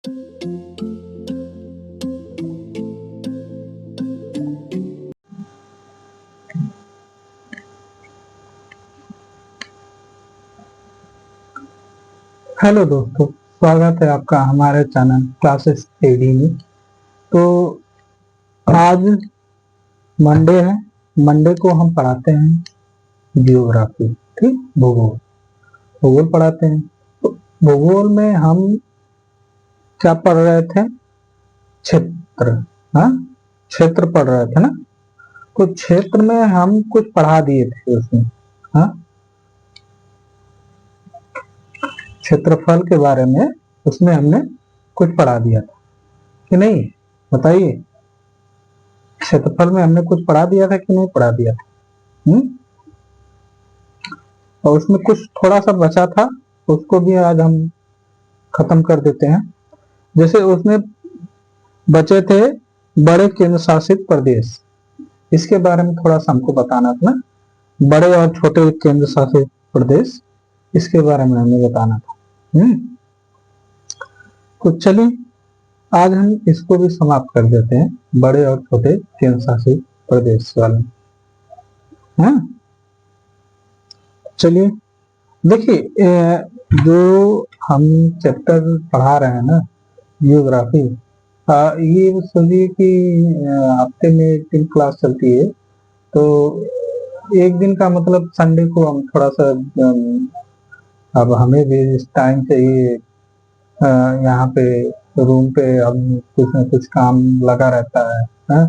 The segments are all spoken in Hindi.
हेलो दोस्तों, स्वागत है आपका हमारे चैनल क्लासेस एडी में। तो आज मंडे है। मंडे को हम पढ़ाते हैं जियोग्राफी, ठीक, भूगोल। भूगोल पढ़ाते हैं। तो भूगोल में हम क्या पढ़ रहे थे? क्षेत्र। हाँ, क्षेत्र पढ़ रहे थे ना। तो क्षेत्र में हम कुछ पढ़ा दिए थे उसमें। हाँ, क्षेत्रफल के बारे में उसमें हमने कुछ पढ़ा दिया था कि नहीं? बताइए, क्षेत्रफल में हमने कुछ पढ़ा दिया था कि नहीं पढ़ा दिया था? और उसमें कुछ थोड़ा सा बचा था, उसको भी आज हम खत्म कर देते हैं। जैसे उसमें बचे थे बड़े केंद्र शासित प्रदेश, इसके बारे में थोड़ा सा हमको बताना था ना। बड़े और छोटे केंद्र शासित प्रदेश, इसके बारे में हमें बताना था। तो चलिए आज हम इसको भी समाप्त कर देते हैं, बड़े और छोटे केंद्र शासित प्रदेश वाले। हाँ, चलिए देखिए, जो हम चैप्टर पढ़ा रहे हैं ना, जियोग्राफी, ये समझिए कि हफ्ते में 3 क्लास चलती है। तो एक दिन का मतलब संडे को हम थोड़ा सा अब हमें भी इस टाइम से ही यहाँ पे रूम पे अब कुछ न कुछ काम लगा रहता है,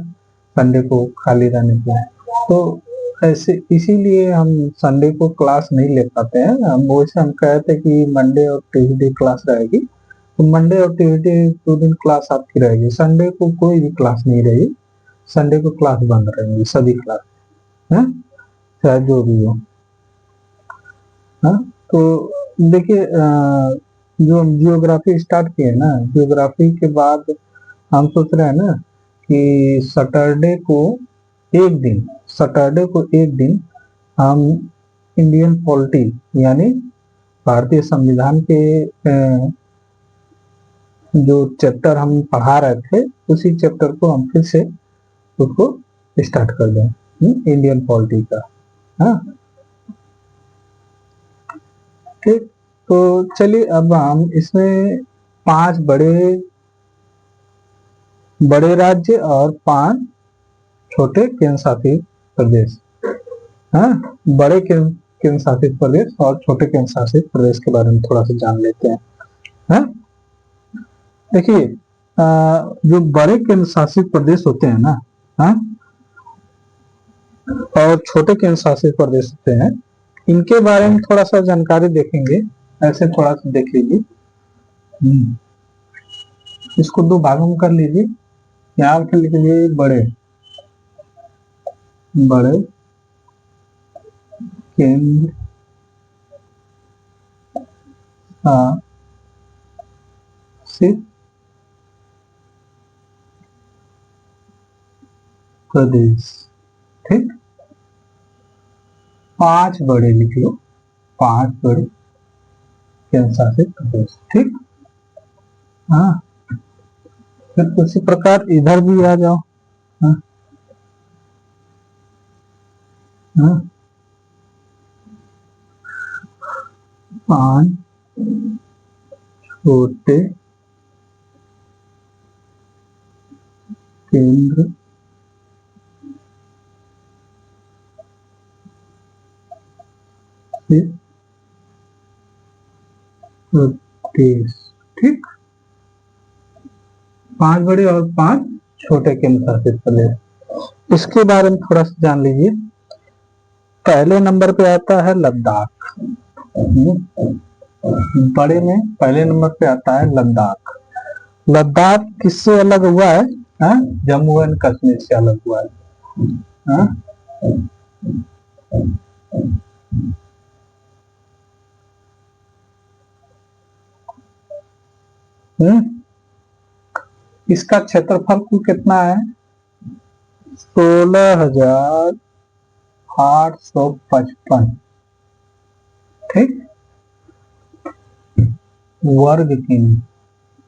संडे को खाली रहने के। तो ऐसे इसीलिए हम संडे को क्लास नहीं ले पाते हैं। हम वैसे हम कहे थे कि मंडे और ट्यूसडे क्लास रहेगी, तो मंडे और ट्यूसडे 2 दिन क्लास आपकी रहेगी। संडे को कोई भी क्लास नहीं रहेगी। संडे को क्लास बंद रहेंगी, सभी क्लास है, चाहे जो भी हो। हाँ, तो देखिए, जो हम जियोग्राफी स्टार्ट किए ना, जियोग्राफी के बाद हम सोच रहे हैं ना कि सैटरडे को एक दिन हम इंडियन पॉलिटी यानी भारतीय संविधान के जो चैप्टर हम पढ़ा रहे थे, उसी चैप्टर को हम फिर से उसको स्टार्ट कर दें, इंडियन पॉलिटी का। हाँ, ठीक। तो चलिए अब हम इसमें 5 बड़े राज्य और 5 छोटे केंद्र शासित प्रदेश, हाँ, बड़े केंद्र शासित प्रदेश और छोटे केंद्र शासित प्रदेश के बारे में थोड़ा सा जान लेते हैं। हाँ? देखिए, जो बड़े केंद्र शासित प्रदेश होते हैं ना, हाँ, और छोटे केंद्र शासित प्रदेश होते हैं, इनके बारे में थोड़ा सा जानकारी देखेंगे। ऐसे थोड़ा सा देख लीजिए। इसको 2 भागों में कर लीजिए। यहाँ पे लिख लीजिए बड़े केंद्र शासित प्रदेश, ठीक। 5 बड़े लिख लो, 5 बड़े केंद्र शासित प्रदेश, ठीक। हाँ, फिर उसी प्रकार इधर भी आ जाओ। हाँ, हाँ, 5 छोटे केंद्र प्रदेश, ठीक। 5 बड़े और 5 छोटे केंद्र शासित प्रदेश, इसके बारे में थोड़ा सा जान लीजिए। पहले नंबर पे आता है लद्दाख। बड़े में पहले नंबर पे आता है लद्दाख। लद्दाख किससे अलग हुआ है? जम्मू एंड कश्मीर से अलग हुआ है। हाँ? इसका क्षेत्रफल कुल कितना है? 16,855, ठीक, वर्ग किमी।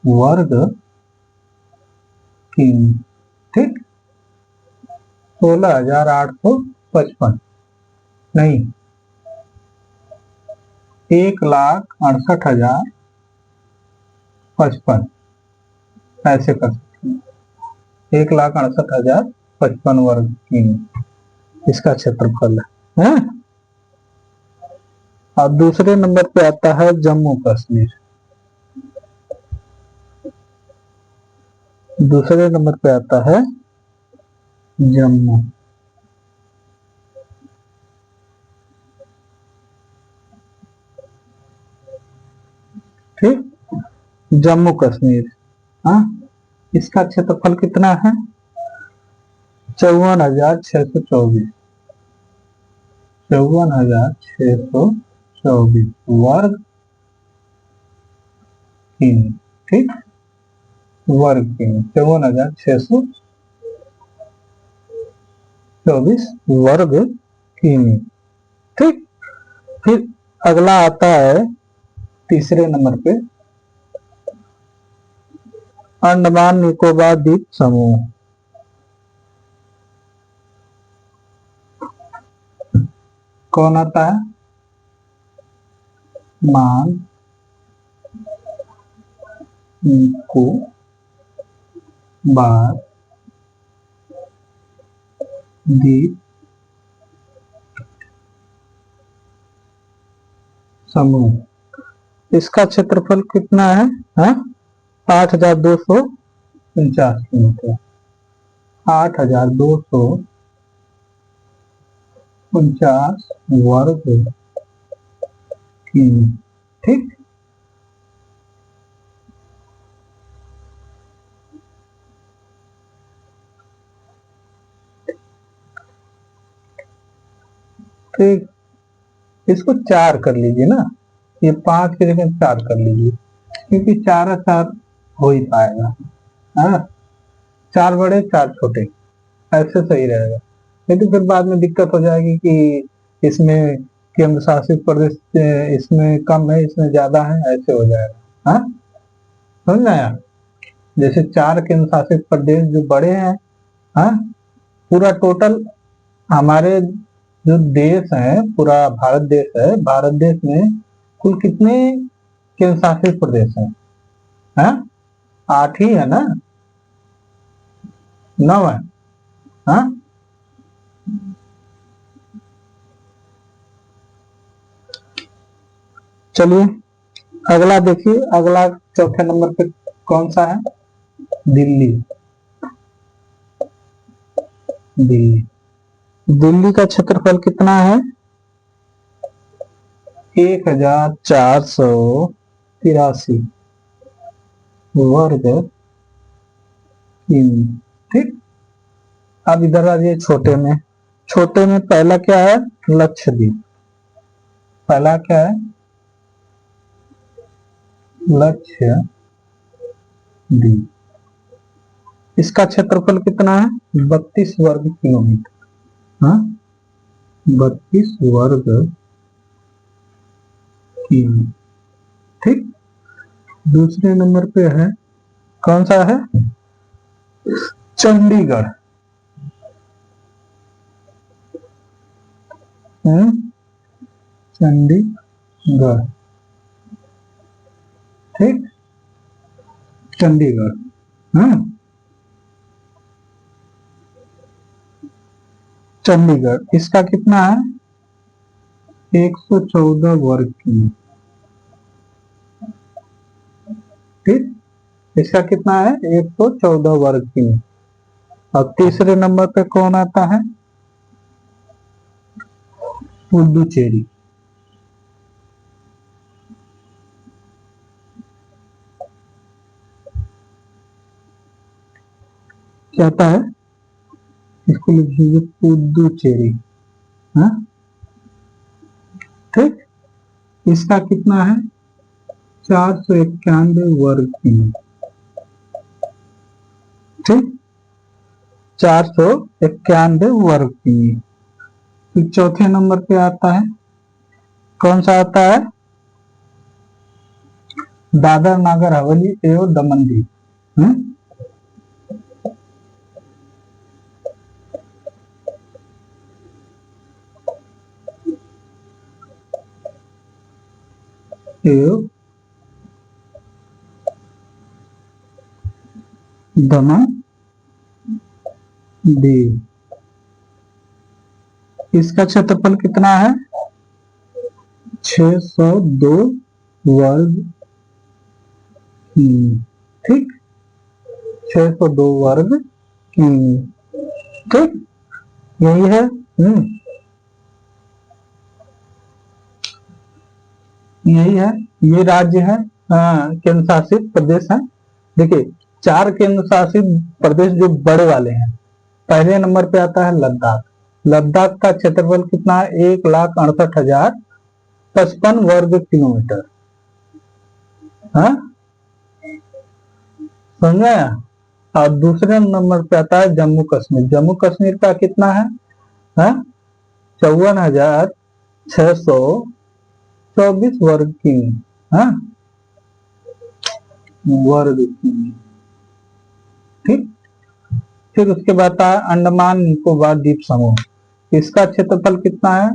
वर्ग किमी। ठीक, 16,855 नहीं, 1,68,055 ऐसे कर सकते हैं। 1,68,055 वर्ग किमी इसका क्षेत्रफल है। और दूसरे नंबर पे आता है जम्मू कश्मीर। दूसरे नंबर पे आता है जम्मू। ठीक, जम्मू कश्मीर। हाँ, इसका क्षेत्रफल कितना है? 54,624। 54,624 वर्ग किमी। ठीक, वर्ग किमी 54,624 वर्ग किमी। ठीक, फिर अगला आता है तीसरे नंबर पे अंडमान निकोबार द्वीप समूह। कौन आता है? मान निकोबार द्वीप समूह। इसका क्षेत्रफल कितना है? 8,249 किलोमीटर। 8,249 वर्ग किमी। ठीक, ठीक, इसको 4 कर लीजिए ना, ये 5 की जगह 4 कर लीजिए, क्योंकि 4 4 हो ही पाएगा। हाँ, 4 बड़े 4 छोटे, ऐसे सही रहेगा। नहीं तो फिर बाद में दिक्कत हो जाएगी कि इसमें केंद्र शासित प्रदेश इसमें कम है, इसमें ज्यादा है, ऐसे हो जाएगा। हाँ, समझ में आया? जैसे 4 केंद्र शासित प्रदेश जो बड़े हैं, हाँ, पूरा टोटल हमारे जो देश है, पूरा भारत देश है, भारत देश में कुल कितने केंद्र शासित प्रदेश हैं? हाँ, 8 ही है ना, 9 है। हाँ, चलिए अगला देखिए। अगला चौथे नंबर पे कौन सा है? दिल्ली। दिल्ली, दिल्ली का क्षेत्रफल कितना है? 1,483 वर्ग किमी। ठीक, अब इधर आ जाइए छोटे में। छोटे में पहला क्या है? लक्षद्वीप। पहला क्या है? लक्षद्वीप। इसका क्षेत्रफल कितना है? 32 वर्ग किलोमीटर। हाँ, 32 वर्ग किमी। ठीक, दूसरे नंबर पे है, कौन सा है? चंडीगढ़। चंडीगढ़। ठीक, चंडीगढ़। चंडीगढ़, इसका कितना है? 114 वर्ग किमी। ठीक, इसका कितना है? 114 वर्ग किमी। अब तीसरे नंबर पे कौन आता है? पुडुचेरी। क्या आता है? इसको लिख लीजिए पुडुचेरी। हाँ, ठीक, इसका कितना है? 491 वर्ग किमी। ठीक, 491 वर्ग किमी। फिर चौथे नंबर पे आता है, कौन सा आता है? दादर नागर हवेली एवं दमन दीव। एवं दमन दीव। इसका क्षेत्रफल कितना है? 602 वर्ग किमी। ठीक, 602 वर्ग किमी। ठीक, यही है। यही है, ये राज्य है, केंद्र शासित प्रदेश है। देखिए, 4 केंद्र शासित प्रदेश जो बड़े वाले हैं। पहले नंबर पे आता है लद्दाख। लद्दाख का क्षेत्रफल कितना है? 1,68,055 वर्ग किलोमीटर। समझा? और दूसरे नंबर पे आता है जम्मू कश्मीर। जम्मू कश्मीर का कितना है? 54,624 वर्ग किमी। वर्ग किमी। ठीक, फिर उसके बाद आता है अंडमान निकोबार द्वीप समूह। इसका क्षेत्रफल कितना है?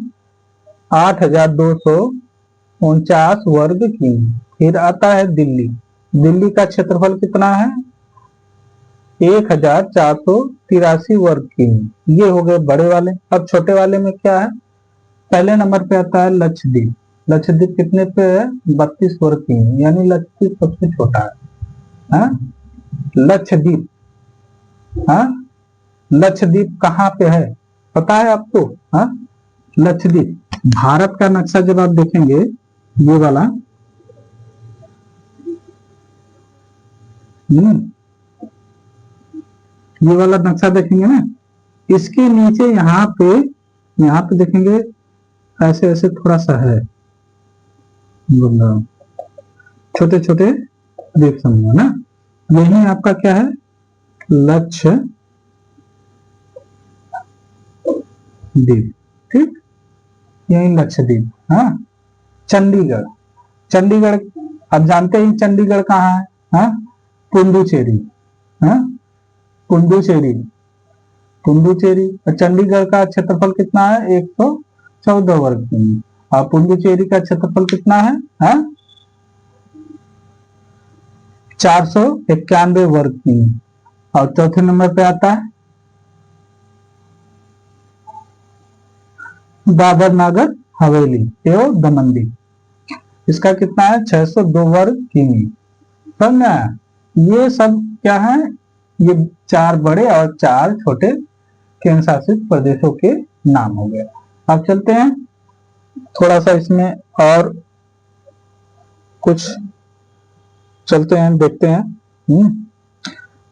8,249 वर्ग किमी। फिर आता है दिल्ली। दिल्ली का क्षेत्रफल कितना है? 1,483 वर्ग किमी। ये हो गए बड़े वाले। अब छोटे वाले में क्या है? पहले नंबर पे आता है लक्षद्वीप। लक्षद्वीप कितने पे है? 32 वर्ग किमी, यानी लक्षद्वीप सबसे छोटा है। लक्षद्वीप, लक्षद्वीप कहाँ पे है पता है आपको? लक्षद्वीप भारत का नक्शा जब आप देखेंगे, ये वाला, ये वाला नक्शा देखेंगे ना, इसके नीचे यहाँ पे देखेंगे ऐसे ऐसे थोड़ा सा है, छोटे छोटे द्वीप समूह ना। यही आपका क्या है? लक्षद्वीप। ठीक, यही लक्षद्वीप। चंडीगढ़। चंडीगढ़ आप जानते हैं चंडीगढ़ कहाँ है? पुडुचेरी। पुडुचेरी, पुडुचेरी। चंडीगढ़ का क्षेत्रफल कितना है? 114 वर्ग किमी। और पुडुचेरी का क्षेत्रफल कितना है? 491 वर्ग किमी। और चौथे नंबर पे आता है दादर नागर हवेली एवं दमन दीव। इसका कितना है? 602 वर्ग किमी। समझना? ये सब क्या है? ये 4 बड़े और 4 छोटे केंद्र शासित प्रदेशों के नाम हो गए। अब चलते हैं थोड़ा सा इसमें और कुछ, चलते हैं देखते हैं।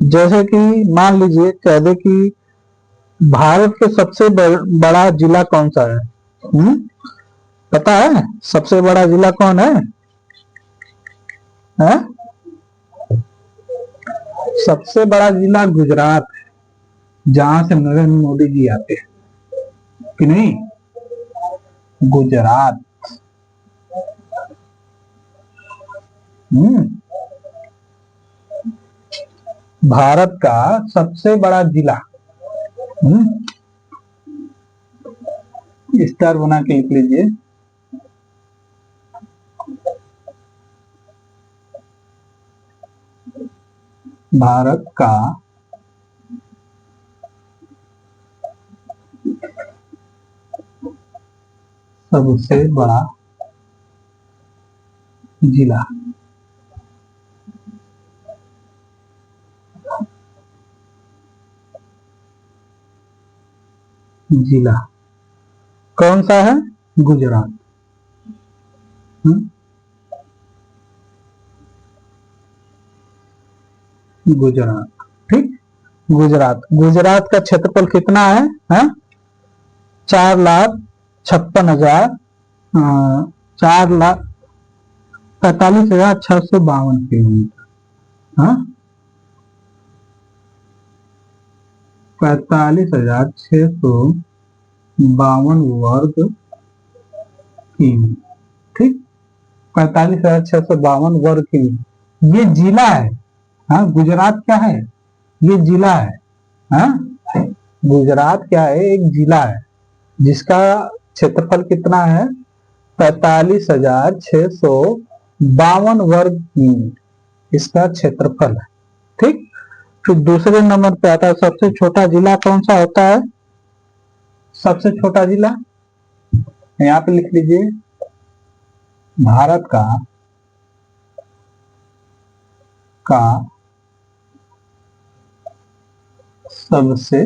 जैसे कि मान लीजिए कह दे कि भारत के सबसे बड़ा जिला कौन सा है? पता है सबसे बड़ा जिला कौन है? सबसे बड़ा जिला गुजरात है, जहां से नरेंद्र मोदी जी आते हैं कि नहीं? गुजरात। भारत का सबसे बड़ा जिला। स्टार बना के लिख लीजिए। भारत का सबसे बड़ा जिला। जिला कौन सा है? गुजरात। गुजरात। ठीक, गुजरात। गुजरात का क्षेत्रफल कितना है? 4,56,000, 4,45,652 किलोमीटर। 45,652 वर्ग किमी। ठीक, 45,652 वर्ग किमी। ये जिला है। हाँ, गुजरात क्या है? ये जिला है। हाँ, गुजरात क्या है? एक जिला है जिसका क्षेत्रफल कितना है? 45,652 वर्ग किमी इसका क्षेत्रफल है। ठीक। फिर दूसरे नंबर पे आता है सबसे छोटा जिला कौन सा होता है? सबसे छोटा जिला यहाँ पे लिख लीजिए, भारत का सबसे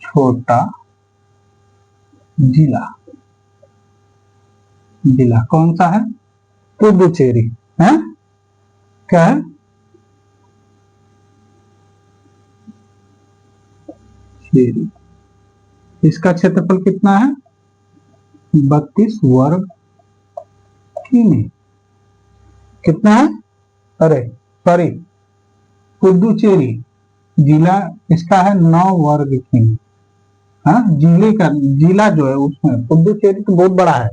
छोटा जिला जिला कौन सा है? पुदुचेरी है। क्या है? चेरी। इसका क्षेत्रफल कितना है? 32 वर्ग किमी। कितना है? अरे सॉरी, पुदुचेरी जिला इसका है 9 वर्ग किमी। हाँ, जिले का जिला जो है उसमें पुदुचेरी तो बहुत बड़ा है,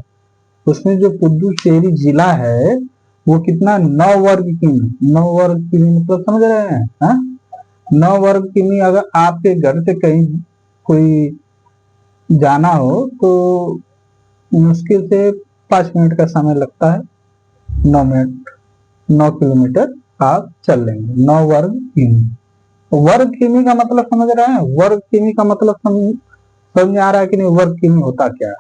उसमें जो पुदुचेरी जिला है वो कितना? 9 वर्ग किमी। 9 वर्ग किमी मतलब समझ रहे हैं? हाँ, 9 वर्ग किमी। अगर आपके घर से कहीं कोई जाना हो तो मुश्किल से 5 मिनट का समय लगता है। 9 मिनट, 9 किलोमीटर आप चल लेंगे। 9 वर्ग किमी। वर्ग किमी का मतलब समझ रहे हैं? वर्ग किमी का मतलब समझ में आ रहा है कि नहीं? वर्ग किमी होता क्या है?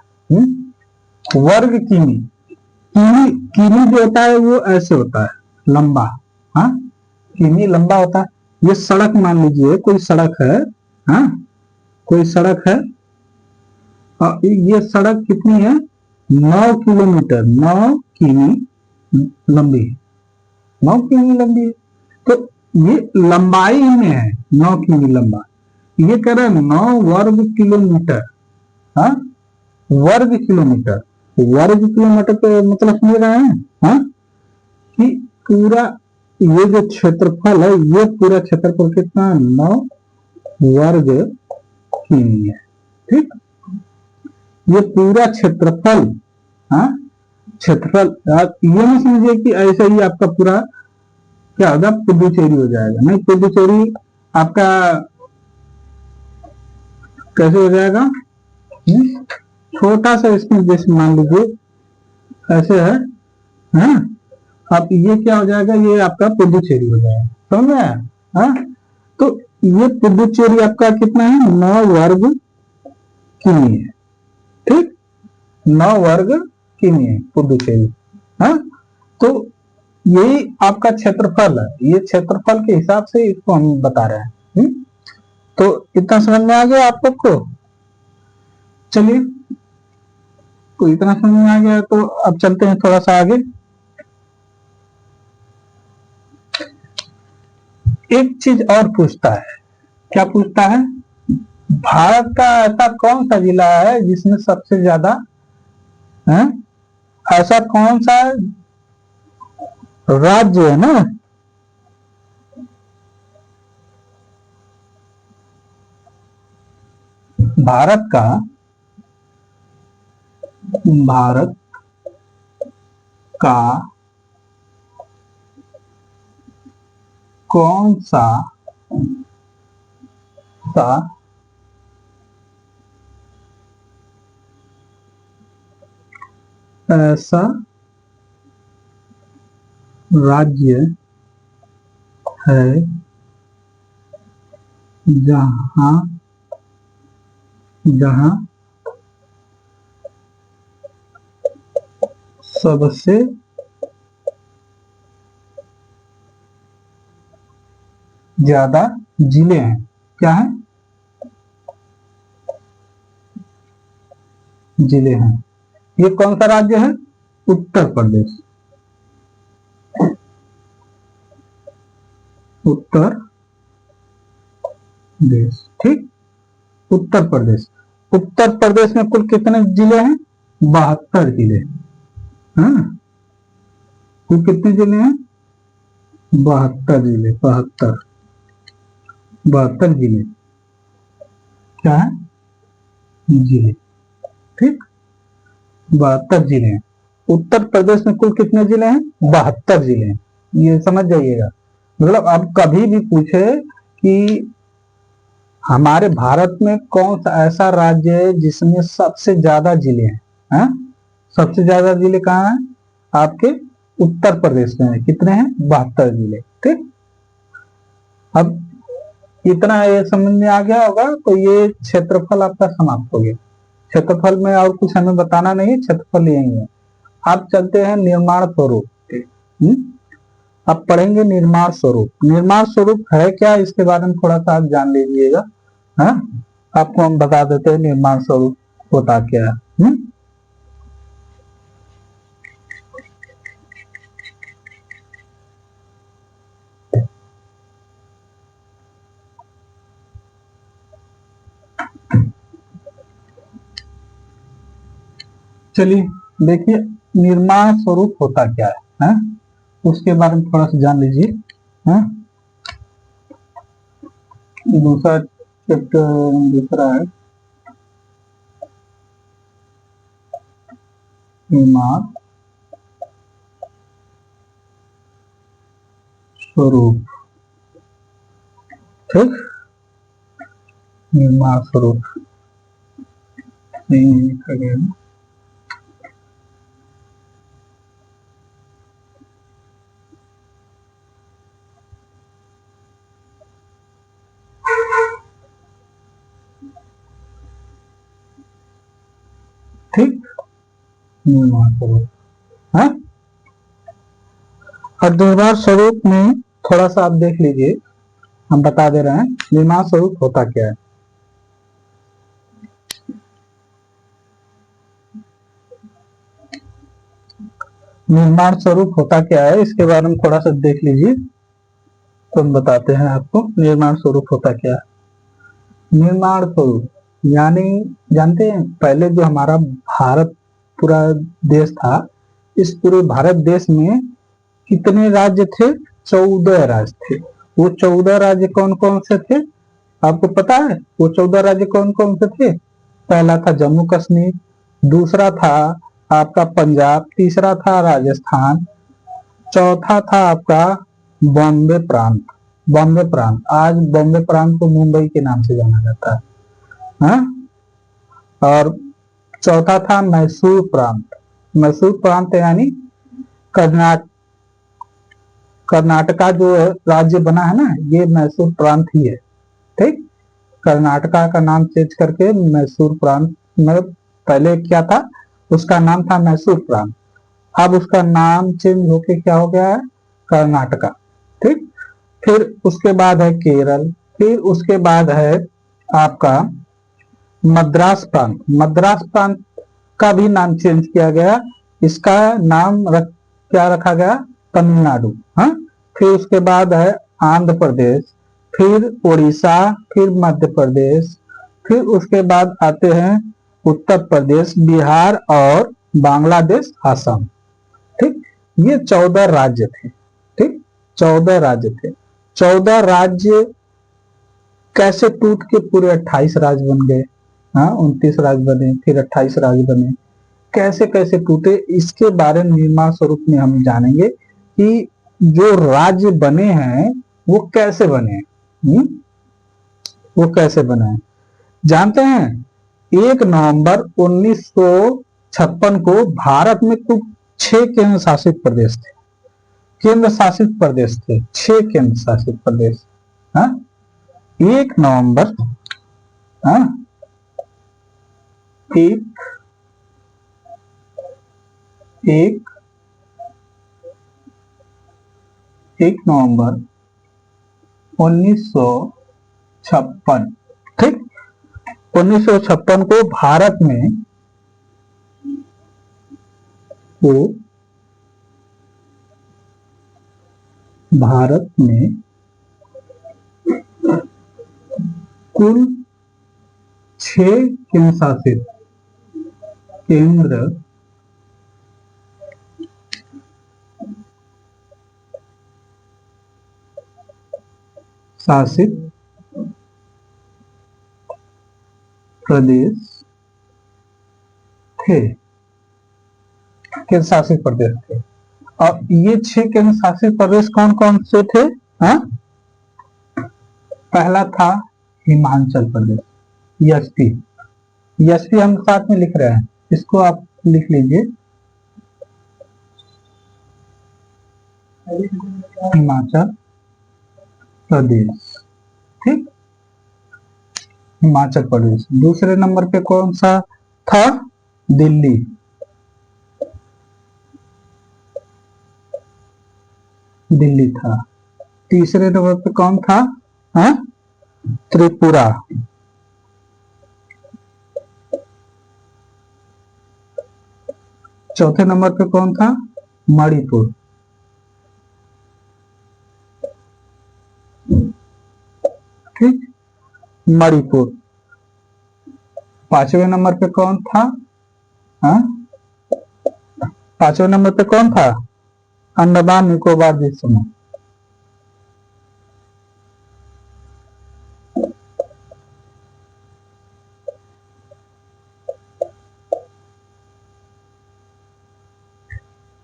वर्ग किमी, किमी किमी जो होता है वो ऐसे होता है लंबा। हाँ, किमी लंबा होता है। ये सड़क मान लीजिए, कोई सड़क है। हाँ, कोई सड़क है और ये सड़क कितनी है? 9 किलोमीटर, 9 किमी लंबी है। 9 किमी लंबी है तो ये लंबाई में है 9 किमी लंबा। ये कह रहे हैं 9 वर्ग किलोमीटर। हाँ, वर्ग किलोमीटर। वर्ग किलोमीटर पे मतलब समझ रहे हैं? हाँ, कि पूरा ये जो क्षेत्रफल है, ये पूरा क्षेत्रफल कितना है? 9 वर्ग किमी है। ठीक। ये पूरा क्षेत्रफल, हाँ, क्षेत्रफल। आप ये नहीं समझिए कि ऐसे ही आपका पूरा क्या होगा, पुदुचेरी हो जाएगा। नहीं, पुदुचेरी आपका कैसे हो जाएगा? छोटा सा इसमें जैसे मान लीजिए ऐसे है। हाँ, अब ये क्या हो जाएगा? ये आपका पुदुचेरी हो जाएगा। समझ में आया? हाँ, तो ये पुदुचेरी आपका कितना है? 9 वर्ग किमी है। ठीक, 9 वर्ग किमी है पुदुचेरी। हाँ, तो यही आपका क्षेत्रफल है। ये क्षेत्रफल के हिसाब से इसको हम बता रहे हैं। तो इतना समझ में आ गया आप लोग को? चलिए, तो इतना समझ में आ गया तो अब चलते हैं थोड़ा सा आगे। एक चीज और पूछता है। क्या पूछता है? भारत का ऐसा कौन सा जिला है जिसमें सबसे ज्यादा है? ऐसा कौन सा राज्य है ना? भारत का, भारत का कौन सा सा ऐसा राज्य है जहां जहां सबसे ज्यादा जिले हैं? क्या है? जिले हैं। ये कौन सा राज्य है? उत्तर प्रदेश। उत्तर प्रदेश। ठीक, उत्तर प्रदेश। उत्तर प्रदेश में कुल कितने जिले हैं? 72 जिले। हाँ, कुल कितने जिले हैं? 72 जिले। 72, 72 जिले क्या है? जिले। ठीक। 72 जिले हैं। उत्तर प्रदेश में कुल कितने जिले हैं? 72 जिले हैं। ये समझ जाइएगा। मतलब अब कभी भी पूछे कि हमारे भारत में कौन सा ऐसा राज्य है जिसमें सबसे ज्यादा जिले हैं? हैं? सबसे ज्यादा जिले कहाँ हैं? आपके उत्तर प्रदेश में है। कितने हैं? 72 जिले। ठीक, अब इतना ये समझ में आ गया होगा। तो ये क्षेत्रफल आपका समाप्त हो गया। क्षेत्रफल में और कुछ हमें बताना नहीं है, क्षेत्रफल यही है। आप चलते हैं निर्माण स्वरूप। हम्म? अब पढ़ेंगे निर्माण स्वरूप। निर्माण स्वरूप है क्या, इसके बारे में थोड़ा सा आप जान लीजिएगा। हाँ, आपको हम बता देते हैं निर्माण स्वरूप होता क्या है। चलिए देखिए, निर्माण स्वरूप होता क्या है? उसके बारे में थोड़ा सा जान लीजिए। हाँ, दूसरा चैप्टर दूसरा है निर्माण स्वरूप। ठीक, निर्माण स्वरूप नहीं लिखा गया है। ठीक, निर्माण स्वरूप है। और निर्माण स्वरूप में थोड़ा सा आप देख लीजिए, हम बता दे रहे हैं निर्माण स्वरूप होता क्या है। निर्माण स्वरूप होता क्या है इसके बारे में थोड़ा सा देख लीजिए, तो हम बताते हैं आपको निर्माण स्वरूप होता क्या है। निर्माण स्वरूप यानी, जानते हैं पहले जो हमारा भारत पूरा देश था, इस पूरे भारत देश में कितने राज्य थे? 14 राज्य थे। वो 14 राज्य कौन कौन से थे, आपको पता है? वो 14 राज्य कौन कौन से थे? पहला था जम्मू कश्मीर, दूसरा था आपका पंजाब, तीसरा था राजस्थान, चौथा था आपका बॉम्बे प्रांत। बॉम्बे प्रांत, आज बॉम्बे प्रांत को मुंबई के नाम से जाना जाता है। हाँ? और चौथा था मैसूर प्रांत। मैसूर प्रांत यानी कर्नाटक, कर्नाटका जो राज्य बना है ना, ये मैसूर प्रांत ही है। ठीक, कर्नाटका का नाम चेंज करके मैसूर प्रांत में, पहले क्या था? उसका नाम था मैसूर प्रांत, अब उसका नाम चेंज होके क्या हो गया है? कर्नाटका। ठीक, फिर उसके बाद है केरल, फिर उसके बाद है आपका मद्रास प्रांत। मद्रास प्रांत का भी नाम चेंज किया गया, इसका नाम क्या रखा गया? तमिलनाडु। हाँ, फिर उसके बाद है आंध्र प्रदेश, फिर उड़ीसा, फिर मध्य प्रदेश, फिर उसके बाद आते हैं उत्तर प्रदेश, बिहार और बांग्लादेश, असम। ठीक, ये 14 राज्य थे। ठीक, 14 राज्य थे। 14 राज्य कैसे टूट के पूरे 28 राज्य बन गए? हाँ, 29 राज्य बने, फिर 28 राज्य बने। कैसे कैसे टूटे, इसके बारे में निर्माण स्वरूप में हम जानेंगे कि जो राज्य बने हैं वो कैसे बने। वो कैसे बने हैं जानते हैं? 1 नवंबर 1956 को भारत में कुल 6 केंद्र शासित प्रदेश थे। केंद्र शासित प्रदेश थे 6 केंद्र शासित प्रदेश। हाँ, 1 नवंबर, हाँ, एक एक 1 नवंबर 1956, ठीक, 1956 को भारत में वो भारत में कुल 6 केंद्र शासित प्रदेश थे। केंद्र शासित प्रदेश थे। और ये 6 केंद्र शासित प्रदेश कौन कौन से थे? हाँ, पहला था हिमाचल प्रदेश, एसपी। एसपी हम साथ में लिख रहे हैं, इसको आप लिख लीजिए, हिमाचल प्रदेश। ठीक, हिमाचल प्रदेश। दूसरे नंबर पे कौन सा था? दिल्ली। दिल्ली था। तीसरे नंबर पे कौन था? हाँ, त्रिपुरा। चौथे नंबर पे कौन था? मणिपुर। ठीक, मणिपुर। पांचवें नंबर पे कौन था? हाँ, पांचवें नंबर पे कौन था? अंडमान निकोबार द्वीप समूह।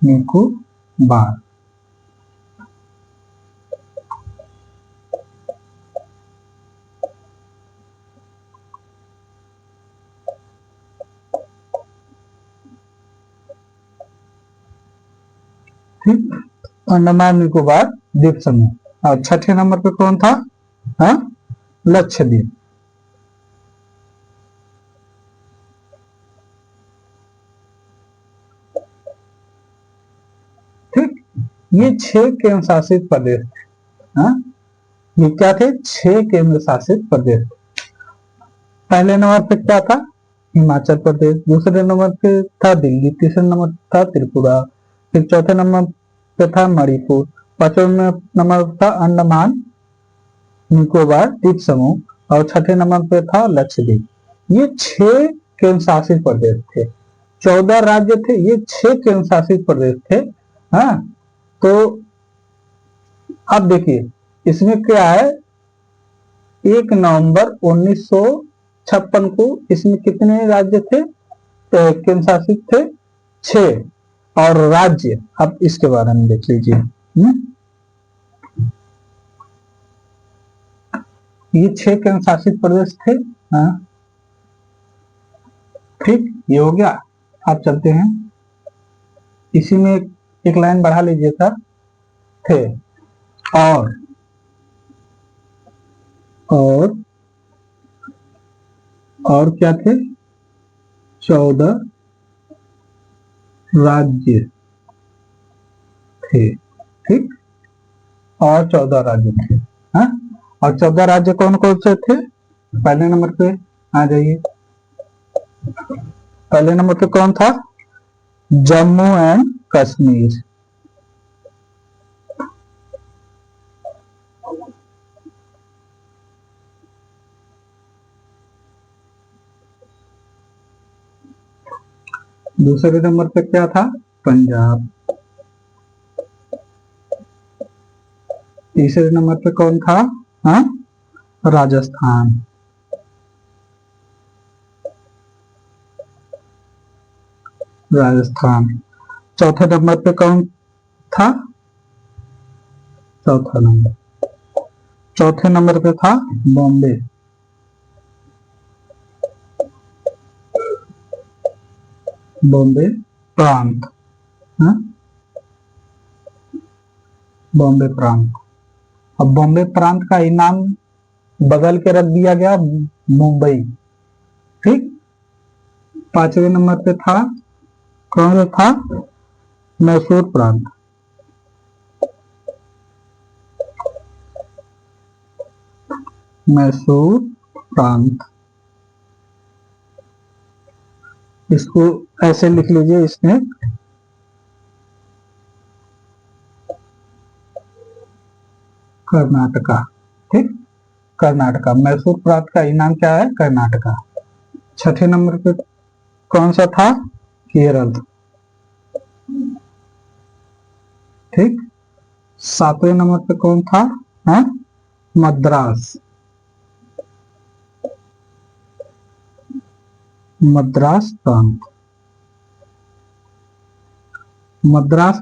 निकोबार। ठीक, अंडमान निकोबार द्वीप समूह। और छठे नंबर पे कौन था? हाँ, लक्षद्वीप। ठीक, ये 6 केंद्र शासित प्रदेश थे। हाँ, ये क्या थे? 6 केंद्र शासित प्रदेश। पहले नंबर पे क्या था? हिमाचल प्रदेश। दूसरे नंबर पे था दिल्ली। तीसरे नंबर था त्रिपुरा। फिर चौथे नंबर पे था मणिपुर। पांचवें नंबर पे था अंडमान निकोबार द्वीप समूह। और छठे नंबर पे था लक्षद्वीप। ये 6 केंद्र शासित प्रदेश थे। 14 राज्य थे, ये 6 केंद्र शासित प्रदेश थे। हाँ, तो अब देखिए इसमें क्या है, 1 नवंबर 1956 को इसमें कितने राज्य थे, केंद्र शासित थे? 6। और राज्य, अब इसके बारे में देख लीजिए। ये 6 केंद्र शासित प्रदेश थे। हाँ, ठीक, ये हो गया। आप चलते हैं, इसी में एक लाइन बढ़ा लीजिएगा। थे और और और क्या थे? 14 राज्य थे। ठीक, और 14 राज्य थे। हाँ, और 14 राज्य कौन कौन से थे? पहले नंबर पे आ जाइए। पहले नंबर पे कौन था? जम्मू एंड कश्मीर। दूसरे नंबर पे क्या था? पंजाब। तीसरे नंबर पे कौन था? हाँ, राजस्थान। राजस्थान। चौथे नंबर पे कौन था? चौथे नंबर पे था बॉम्बे। बॉम्बे प्रांत। हाँ? बॉम्बे प्रांत। अब बॉम्बे प्रांत का ही नाम बदल के रख दिया गया मुंबई। ठीक, पांचवें नंबर पे था कौन था? मैसूर प्रांत। मैसूर प्रांत। इसको ऐसे लिख लीजिए, इसमें कर्नाटका। ठीक, कर्नाटका। मैसूर प्रांत का इनाम क्या है? कर्नाटका। छठे नंबर पे कौन सा था? केरल। ठीक, सातवें नंबर पे कौन था? हाँ? मद्रास। मद्रास प्रांत। मद्रास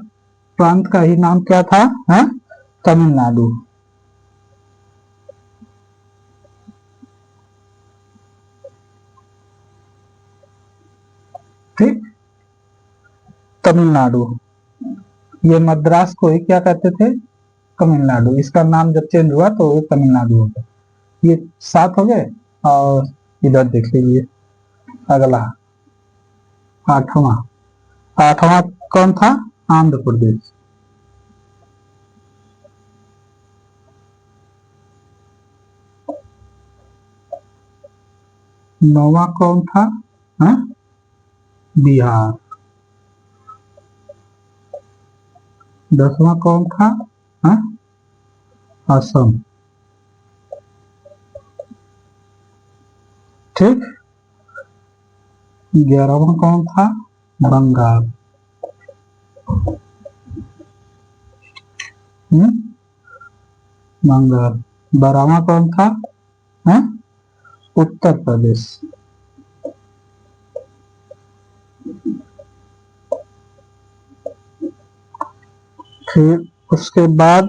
प्रांत का ही नाम क्या था? हाँ, तमिलनाडु। ठीक, तमिलनाडु। ये मद्रास को ही क्या कहते थे? तमिलनाडु। इसका नाम जब चेंज हुआ तो ये तमिलनाडु हो गया। ये 7 हो गए। और इधर देख लीजिए अगला 8वां। 8वां कौन था? आंध्र प्रदेश। 9वां कौन था? हाँ? बिहार। 10वां कौन था? हाँ? असम। ठीक। 11वां कौन था? बंगाल। बंगाल। 12वां कौन था? हाँ? उत्तर प्रदेश। फिर उसके बाद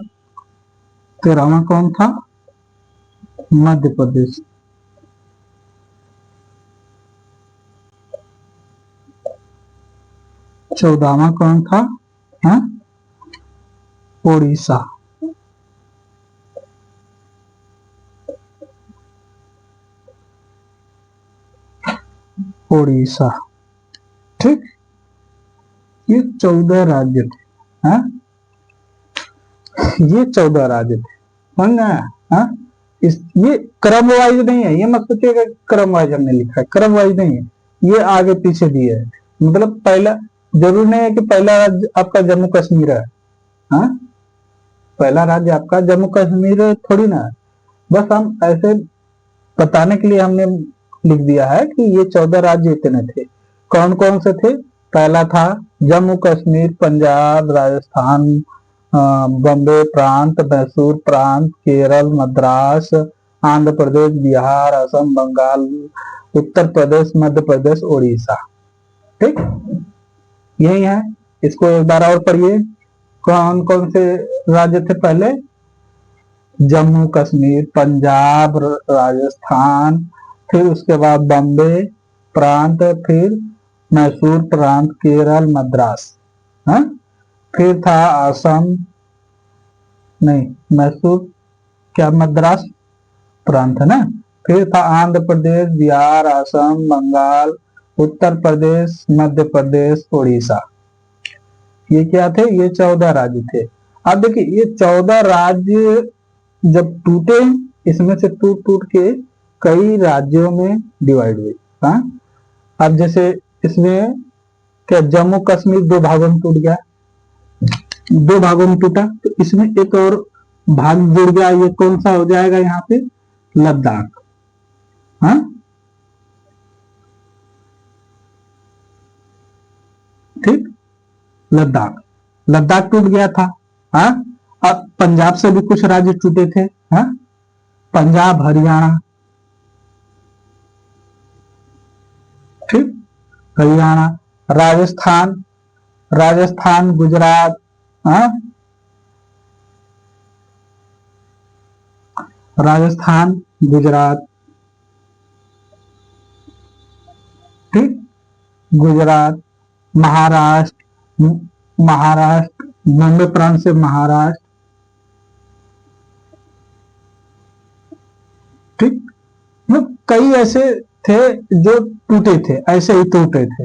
13वां कौन था? मध्य प्रदेश। 14वां कौन था? हाँ? उड़ीसा। उड़ीसा। ठीक, ये 14 राज्य थे। हाँ? ये 14 राज्य थे। समझ गए? हाँ? ये क्रम वाइज नहीं है, ये मत सोचिएगा क्रम वाइज हमने लिखा है, क्रम वाइज नहीं है, ये आगे पीछे दिए है। मतलब पहला जरूरी नहीं है कि पहला राज्य आपका जम्मू कश्मीर है। हाँ? पहला राज्य आपका जम्मू कश्मीर थोड़ी ना है। बस हम ऐसे बताने के लिए हमने लिख दिया है कि ये 14 राज्य इतने थे। कौन कौन से थे? पहला था जम्मू कश्मीर, पंजाब, राजस्थान, बॉम्बे प्रांत, मैसूर प्रांत, केरल, मद्रास, आंध्र प्रदेश, बिहार, असम, बंगाल, उत्तर प्रदेश, मध्य प्रदेश, उड़ीसा। ठीक, यही है। इसको एक बार और पढ़िए। कौन कौन से राज्य थे पहले? जम्मू कश्मीर, पंजाब, राजस्थान, फिर उसके बाद बॉम्बे प्रांत, फिर मैसूर प्रांत, केरल, मद्रास। हाँ? फिर था असम, नहीं, मैसूर क्या मद्रास प्रांत है ना। फिर था आंध्र प्रदेश, बिहार, असम, बंगाल, उत्तर प्रदेश, मध्य प्रदेश, उड़ीसा। ये क्या थे? ये 14 राज्य थे। अब देखिए ये 14 राज्य जब टूटे, इसमें से टूट टूट के कई राज्यों में डिवाइड हुए। हाँ? अब जैसे इसमें क्या जम्मू कश्मीर 2 भागों में टूट गया, 2 भागों में टूटा, तो इसमें एक और भाग जुड़ गया। ये कौन सा हो जाएगा यहाँ पे? लद्दाख। हाँ? ठीक, लद्दाख। लद्दाख टूट गया था। हाँ? अब पंजाब से भी कुछ राज्य टूटे थे। हाँ? पंजाब, हरियाणा। ठीक, हरियाणा, राजस्थान, राजस्थान, गुजरात। हाँ? राजस्थान, गुजरात। ठीक, गुजरात, महाराष्ट्र, महाराष्ट्र, बॉम्बे प्रांत से महाराष्ट्र। ठीक, मतलब कई ऐसे थे जो टूटे थे, ऐसे ही टूटे थे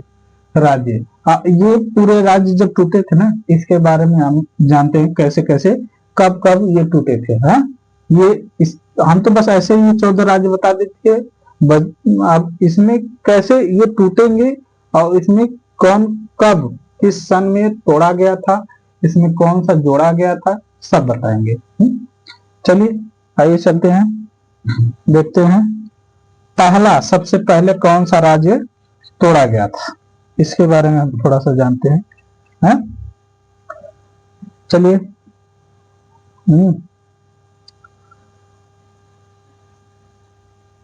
राज्य। ये पूरे राज्य जब टूटे थे ना, इसके बारे में हम जानते हैं कैसे कैसे कब कब ये टूटे थे। हाँ? ये इस हम तो बस ऐसे ही 14 राज्य बता देते हैं। अब इसमें कैसे ये टूटेंगे और इसमें कौन कब किस सन में तोड़ा गया था, इसमें कौन सा जोड़ा गया था, सब बताएंगे। चलिए आइए चलते हैं, देखते हैं पहला सबसे पहले कौन सा राज्य तोड़ा गया था, इसके बारे में हम थोड़ा सा जानते हैं। है? चलिए।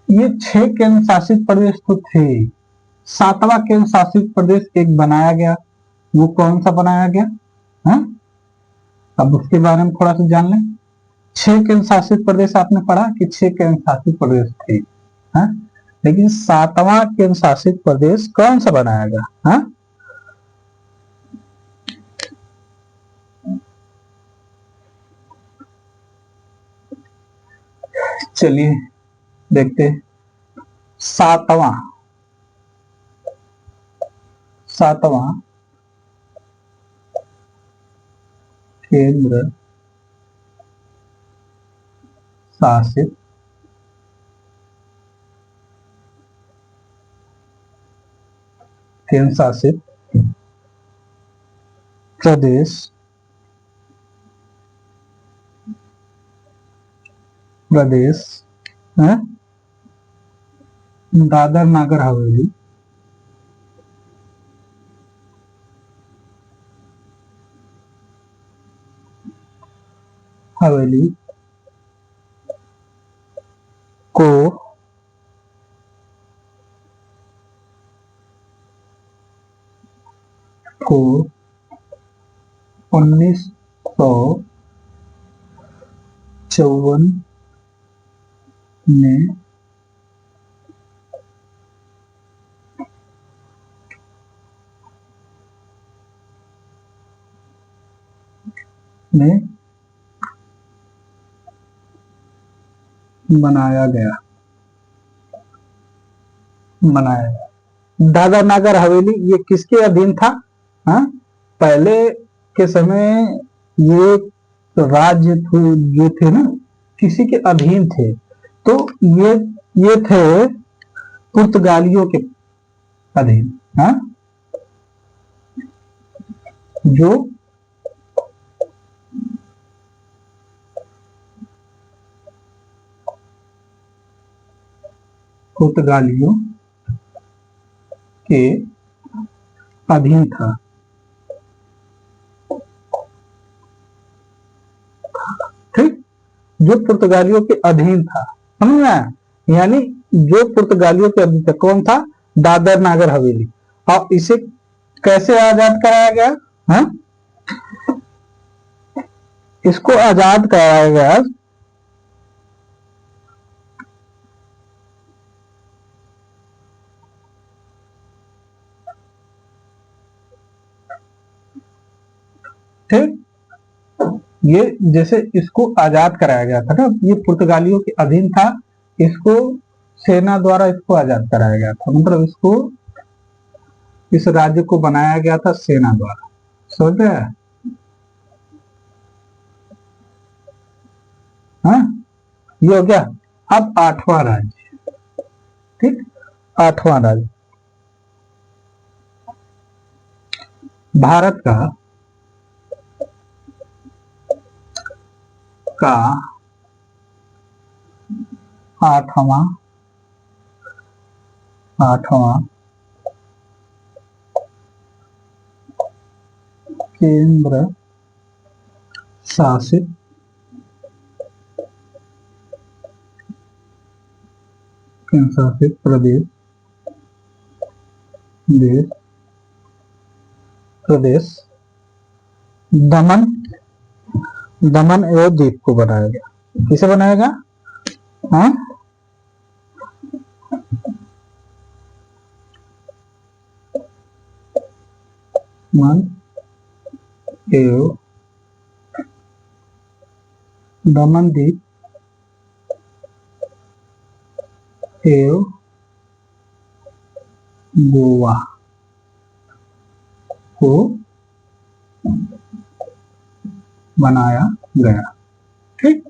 ये 6 केंद्र शासित प्रदेश तो थे, 7वां केंद्र शासित प्रदेश एक बनाया गया वो कौन सा बनाया गया? हाँ, अब उसके बारे में थोड़ा सा जान लें। 6 केंद्र शासित प्रदेश आपने पढ़ा कि 6 केंद्र शासित प्रदेश थे, हाँ? लेकिन 7वां केंद्र शासित प्रदेश कौन सा बनाया गया? हाँ, चलिए देखते हैं। सातवां सातवां केंद्र शासित केंद्र शासित प्रदेश प्रदेश है दादर नागर हवेली, हवेली को को 1954 में बनाया गया दादर नागर हवेली ये किसके अधीन था? हाँ, पहले के समय ये राज्य जो थे ना, किसी के अधीन थे। तो ये थे पुर्तगालियों के अधीन, हाँ, जो पुर्तगालियों के अधीन था। ठीक, जो पुर्तगालियों के अधीन था, समझ में आया? यानी जो पुर्तगालियों के अधीन था कौन था? दादर नागर हवेली। और इसे कैसे आजाद कराया गया? हाँ, इसको आजाद कराया गया ठीक, ये जैसे इसको आजाद कराया गया था ना, ये पुर्तगालियों के अधीन था, इसको सेना द्वारा इसको आजाद कराया गया था, मतलब इसको इस राज्य को बनाया गया था सेना द्वारा। समझ गया? हाँ, ये हो गया। अब 8वां राज्य, ठीक, 8वां राज्य भारत का 8वां 8वां केंद्र शासित प्रदेश देश प्रदेश दमन दमन एवं दीप को बनाया गया। किसे बनाया गया? हाँ, मन एवं दमन दीप एवं गोवा को बनाया गया। ठीक,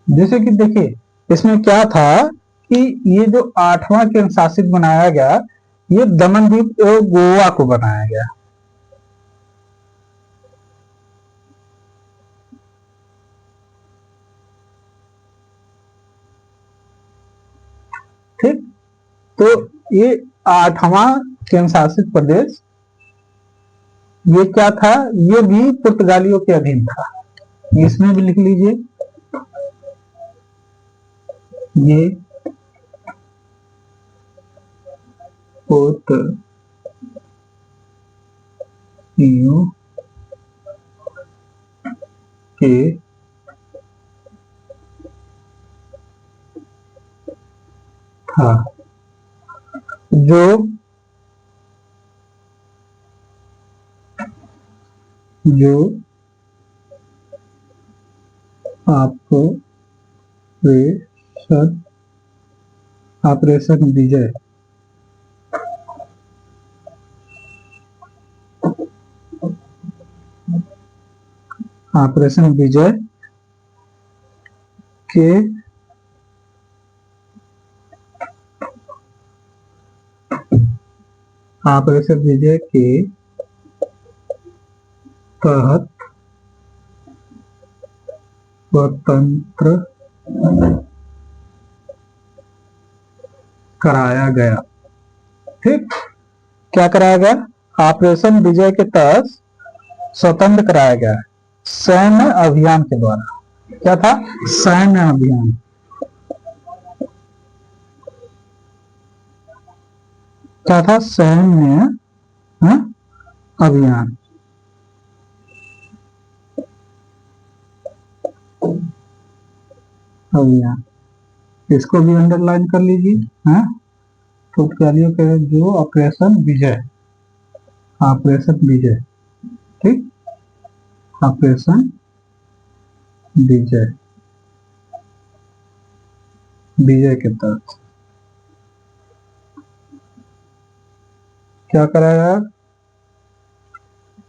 जैसे कि देखिए इसमें क्या था कि ये जो 8वां केंद्र शासित बनाया गया, ये दमन द्वीप एवं गोवा को बनाया गया। ठीक, तो ये 8वां केंद्र शासित प्रदेश ये क्या था? ये भी पुर्तगालियों के अधीन था। इसमें भी लिख लीजिए, ये विद्यार्थियों के था जो जो ऑपरेशन ऑपरेशन विजय ऑपरेशन विजय के ऑपरेशन विजय के तहत स्वतंत्र कराया गया। ठीक, क्या कराया गया? ऑपरेशन विजय के तहत स्वतंत्र कराया गया सैन्य अभियान के द्वारा। क्या था? सैन्य अभियान। क्या था? सैन्य अभियान। अभियान इसको भी अंडरलाइन कर लीजिए। तो क्या लिया? जो ऑपरेशन विजय, ऑपरेशन विजय, ठीक, ऑपरेशन विजय, विजय के तहत क्या कराया?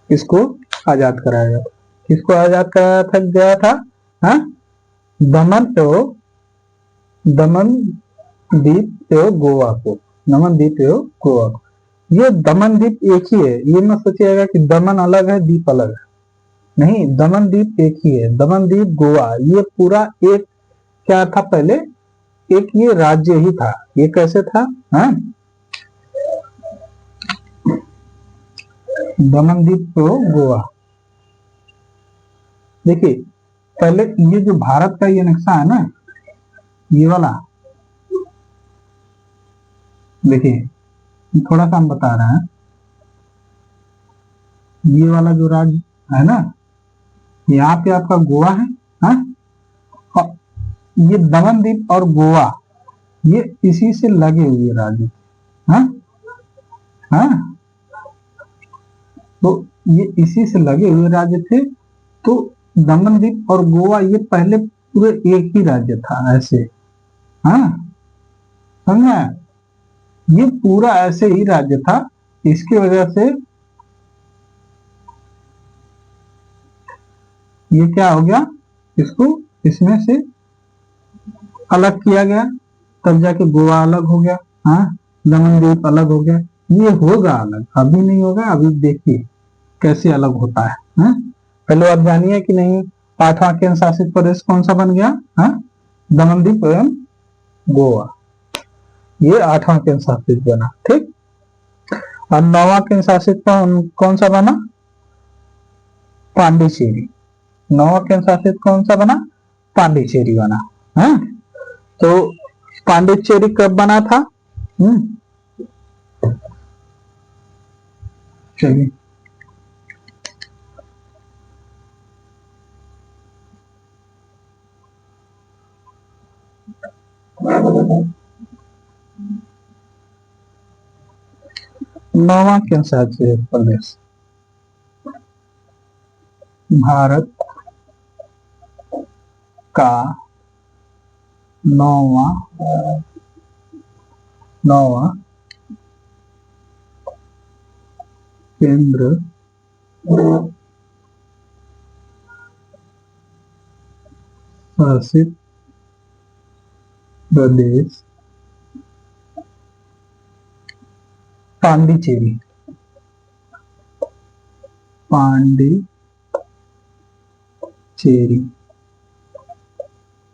इसको आजाद कराया गया। किसको आजाद कराया गया था? दमन द्वीप एवं गोवा को। दमन द्वीप एवं गोवा को। ये दमन द्वीप एक ही है, ये मत सोचिएगा कि दमन अलग है द्वीप अलग है। नहीं, दमन द्वीप एक ही है। दमन द्वीप गोवा ये पूरा एक क्या था? पहले एक ये राज्य ही था। ये कैसे था? दमन द्वीप को गोवा। देखिए, पहले ये जो भारत का ये नक्शा है ना, ये वाला, देखिए थोड़ा सा हम बता रहे हैं। ये वाला जो राज्य है ना, यहाँ पे आपका गोवा है, और ये दमन द्वीप और गोवा ये इसी से लगे हुए राज्य। तो ये इसी से लगे हुए राज्य थे। तो दमन द्वीप और गोवा ये पहले पूरे एक ही राज्य था, ऐसे। समझा? ये पूरा ऐसे ही राज्य था। इसकी वजह से ये क्या हो गया? इसको इसमें से अलग किया गया, तब जाके गोवा अलग हो गया। दमन द्वीप अलग हो गया। ये होगा अलग, अभी नहीं होगा। अभी देखिए कैसे अलग होता है। पहले आप जानिए कि नहीं, 8वां केंद्र शासित प्रदेश कौन सा बन गया? दमन द्वीप एवं गोवा, ये 8वां केंद्र शासित बना। ठीक, और 9वां केंद्र शासित कौन सा बना? पांडिचेरी। 9वां केंद्र शासित कौन सा बना? पांडिचेरी बना। तो पांडिचेरी कब बना था? चलिए, नौवां केंद्र शासित प्रदेश भारत का नौवां केंद्र शासित प्रदेश पांडिचेरी।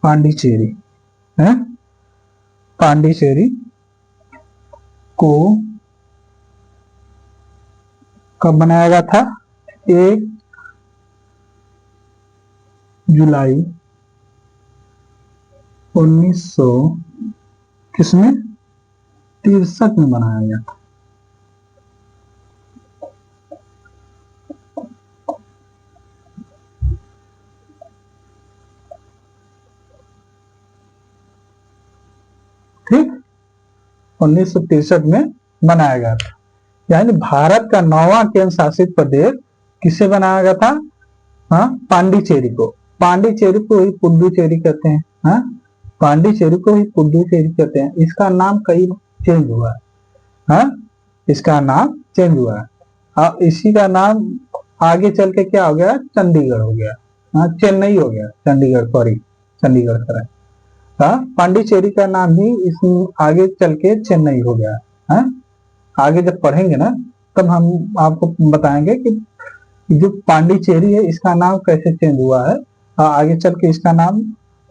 पांडिचेरी है। पांडिचेरी को कब बनाया गया था? 1 जुलाई 1900 किसमें? 63 में बनाया गया था। 1963 में बनाया गया था। यानी भारत का 9वां केंद्र शासित प्रदेश किसे बनाया गया था? हाँ, पांडिचेरी को। पांडिचेरी को ही पुडुचेरी कहते हैं। हाँ, पांडिचेरी को ही पुडुचेरी कहते हैं। इसका नाम कई चेंज हुआ है। हाँ, इसका नाम चेंज हुआ है। इसी का नाम आगे चल के क्या हो गया? चंडीगढ़ हो गया। हाँ, चेन्नई हो गया, चंडीगढ़, सॉरी, चंडीगढ़ करें। हाँ, पांडिचेरी का नाम ही इस आगे चल के चेन्नई हो गया। हाँ, आगे जब पढ़ेंगे ना तब हम आपको बताएंगे कि जो पांडिचेरी है इसका नाम कैसे चेंज हुआ है, आगे चल के इसका नाम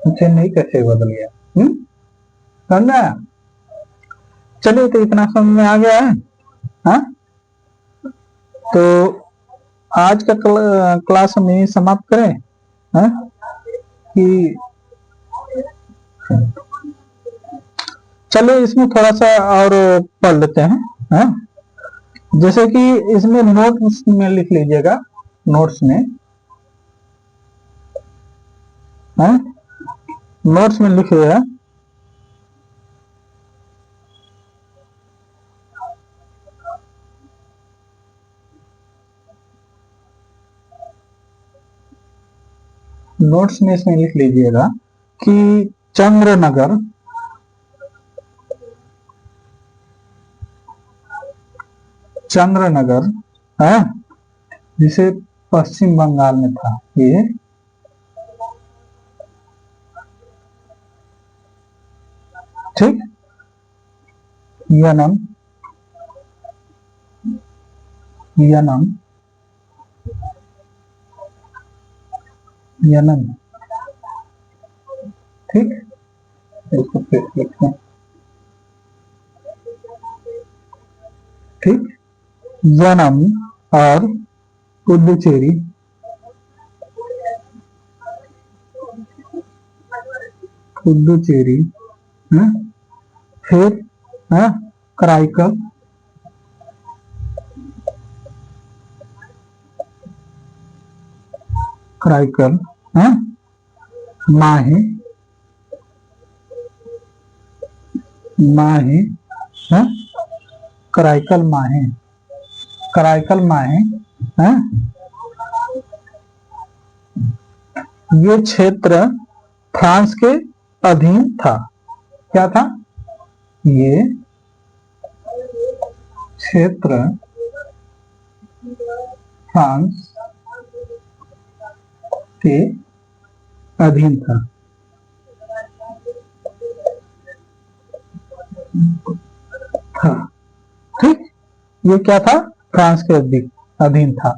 चेन्नई कैसे बदल गया। समझ आया? चलिए, तो इतना समझ में आ गया है। हाँ, तो आज का क्लास हम यही समाप्त करें। हाँ, कि चलिए इसमें थोड़ा सा और पढ़ लेते हैं। हाँ, जैसे कि इसमें नोट्स में लिख लीजिएगा, नोट्स में। हाँ, नोट्स में लिखिएगा नोट्स में इसमें लिख लीजिएगा कि चंद्रनगर है, जिसे पश्चिम बंगाल में था ये, ठीक, यनम ठीक, इसको फिर लिखते हैं, ठीक, यनम और पुडुचेरी फिर कराईकल, माहे, कराईकल माहे, है? ये क्षेत्र फ्रांस के अधीन था। क्या था? ये क्षेत्र फ्रांस के अधीन था। ठीक, ये क्या था? फ्रांस के अधीन था।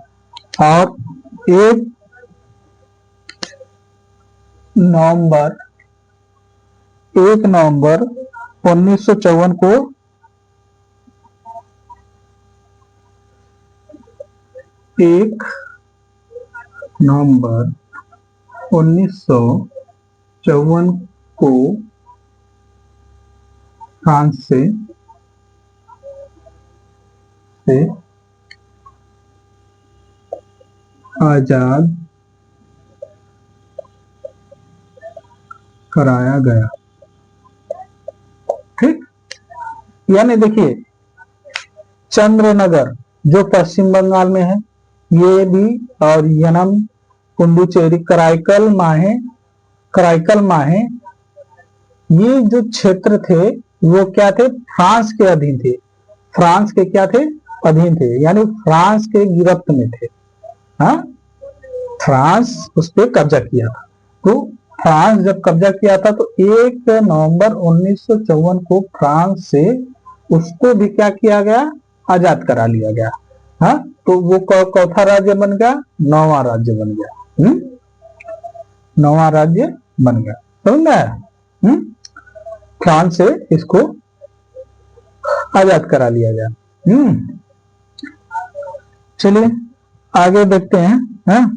और 1 नवंबर 1954 को 1 नवंबर 1954 को फ्रांस से आजाद कराया गया। ठीक, यानी देखिए, चंद्रनगर जो पश्चिम बंगाल में है, ये भी, और यनम, पुडुचेरी, कराईकल माहे, ये जो क्षेत्र थे वो क्या थे? फ्रांस के अधीन थे। फ्रांस के क्या थे? अधीन थे, यानी फ्रांस के गिरफ्त में थे। हाँ, फ्रांस उस पर कब्जा किया था। तो फ्रांस जब कब्जा किया था तो 1 नवंबर 1954 को फ्रांस से उसको भी क्या किया गया? आजाद करा लिया गया। हाँ, तो वो चौथा राज्य बन गया, 9वां राज्य बन गया। 9वां राज्य बन गया। समझ में आया? फ्रांस से इसको आजाद करा लिया गया। चलिए आगे देखते हैं। हाँ,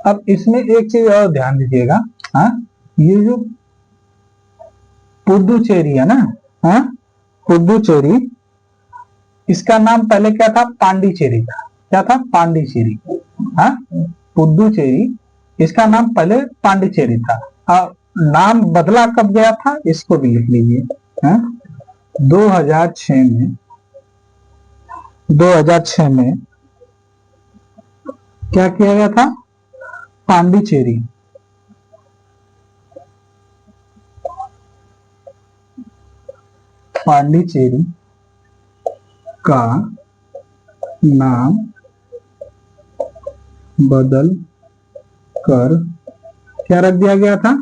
अब इसमें एक चीज और ध्यान दीजिएगा। हाँ, ये जो पुडुचेरी है ना, हाँ, पुदुचेरी। इसका नाम पहले क्या था? पांडिचेरी था। क्या था? पांडिचेरी। हाँ, पुदुचेरी, इसका नाम पहले पांडिचेरी था। नाम बदला कब गया था, इसको भी लिख लीजिए। हाँ, 2006 में, 2006 में क्या किया गया था? पांडिचेरी, पांडिचेरी का नाम बदल कर क्या रख दिया गया था?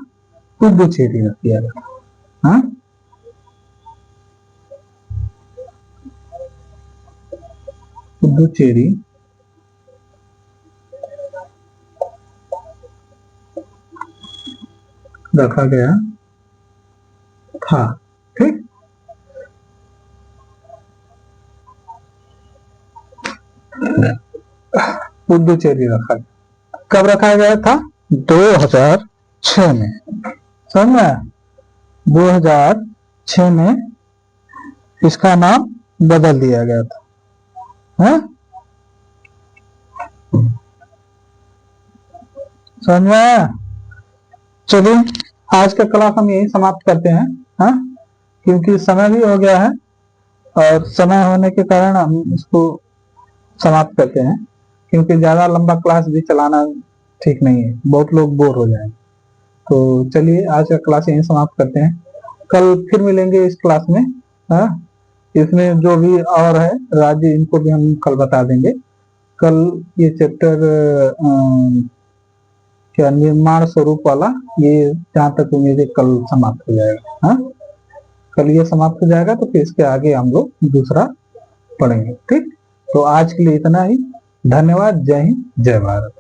पुदुचेरी रख दिया गया था। हाँ, पुदुचेरी रखा गया था। ठीक, पुदुचेरी रखा गया। कब रखा गया था? 2006 में। समझ में? 2006 में इसका नाम बदल दिया गया था। है? समझ में? चलिए, आज का क्लास हम यही समाप्त करते हैं। हाँ, क्योंकि समय भी हो गया है और समय होने के कारण हम इसको समाप्त करते हैं, क्योंकि ज्यादा लंबा क्लास भी चलाना ठीक नहीं है, बहुत लोग बोर हो जाएंगे। तो चलिए, आज का क्लास यहीं समाप्त करते हैं। कल फिर मिलेंगे इस क्लास में। हाँ, इसमें जो भी और है राज्य, इनको भी हम कल बता देंगे। कल ये चैप्टर क्या, निर्माण स्वरूप वाला, ये जहाँ तक उम्मीद है कल समाप्त हो जाएगा। हाँ, कल ये समाप्त हो जाएगा, तो फिर इसके आगे हम लोग दूसरा पढ़ेंगे। ठीक, तो आज के लिए इतना ही। धन्यवाद। जय हिंद, जय भारत।